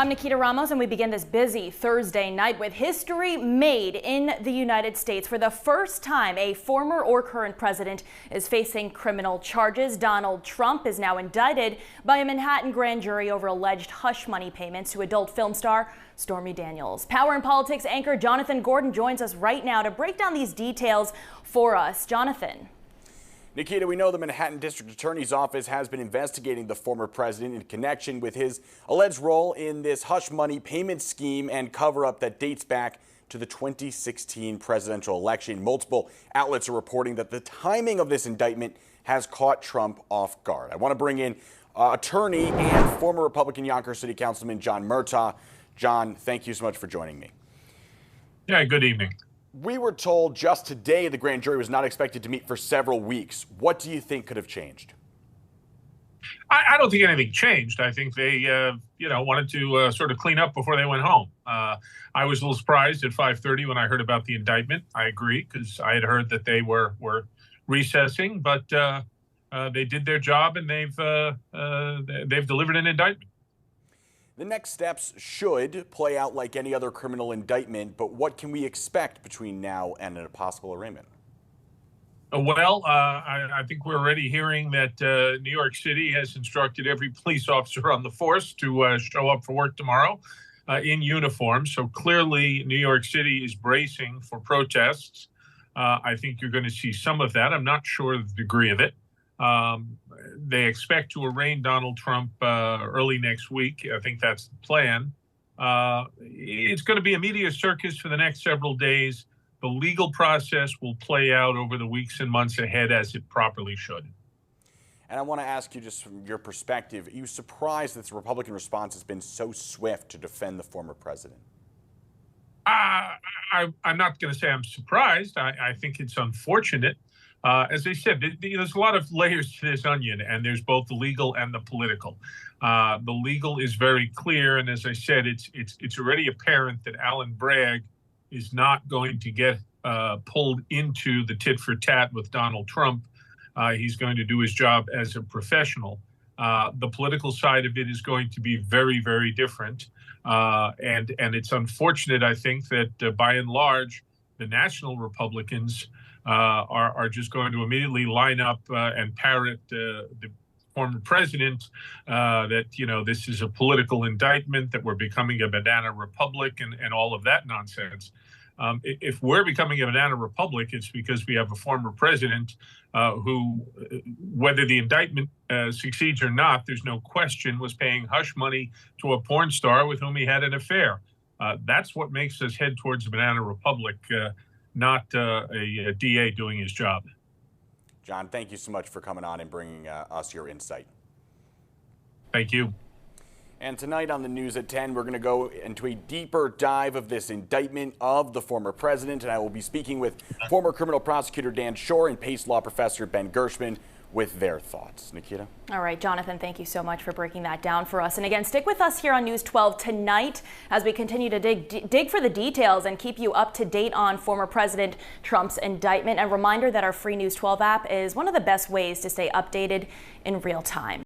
I'm Nikita Ramos, and we begin this busy Thursday night with history made in the United States. For the first time, a former or current president is facing criminal charges. Donald Trump is now indicted by a Manhattan grand jury over alleged hush money payments to adult film star Stormy Daniels. Power and Politics anchor Jonathan Gordon joins us right now to break down these details for us. Jonathan. Nikita, we know the Manhattan District Attorney's Office has been investigating the former president in connection with his alleged role in this hush money payment scheme and cover-up that dates back to the 2016 presidential election. Multiple outlets are reporting that the timing of this indictment has caught Trump off guard. I want to bring in attorney and former Republican Yonkers City Councilman John Murtaugh. John, thank you so much for joining me. Yeah, good evening. We were told just today the grand jury was not expected to meet for several weeks. What do you think could have changed? I don't think anything changed. I think they, wanted to sort of clean up before they went home. I was a little surprised at 5:30 when I heard about the indictment. I agree, because I had heard that they were recessing, but they did their job and they've delivered an indictment. The next steps should play out like any other criminal indictment, but what can we expect between now and a possible arraignment? I think we're already hearing that New York City has instructed every police officer on the force to show up for work tomorrow in uniform. So clearly New York City is bracing for protests. I think you're going to see some of that. I'm not sure of the degree of it. They expect to arraign Donald Trump early next week. I think that's the plan. It's going to be a media circus for the next several days. The legal process will play out over the weeks and months ahead as it properly should. And I want to ask you, just from your perspective, are you surprised that the Republican response has been so swift to defend the former president? I'm not going to say I'm surprised. I think it's unfortunate. As I said, there's a lot of layers to this onion, and there's both the legal and the political. The legal is very clear, and as I said, it's already apparent that Alvin Bragg is not going to get pulled into the tit for tat with Donald Trump. He's going to do his job as a professional. The political side of it is going to be very, very different, and it's unfortunate, I think, that by and large, the national Republicans are just going to immediately line up and parrot the former president that, this is a political indictment, that we're becoming a banana republic and all of that nonsense. If we're becoming a banana republic, it's because we have a former president who, whether the indictment succeeds or not, there's no question, was paying hush money to a porn star with whom he had an affair. That's what makes us head towards a banana republic. Not a DA doing his job. John, thank you so much for coming on and bringing us your insight. Thank you. And tonight on the news at 10, we're going to go into a deeper dive of this indictment of the former president. And I will be speaking with former criminal prosecutor Dan Shore and Pace Law professor Ben Gershman with their thoughts. Nikita? All right, Jonathan, thank you so much for breaking that down for us. And again, stick with us here on News 12 tonight as we continue to dig for the details and keep you up to date on former President Trump's indictment. And a reminder that our free News 12 app is one of the best ways to stay updated in real time.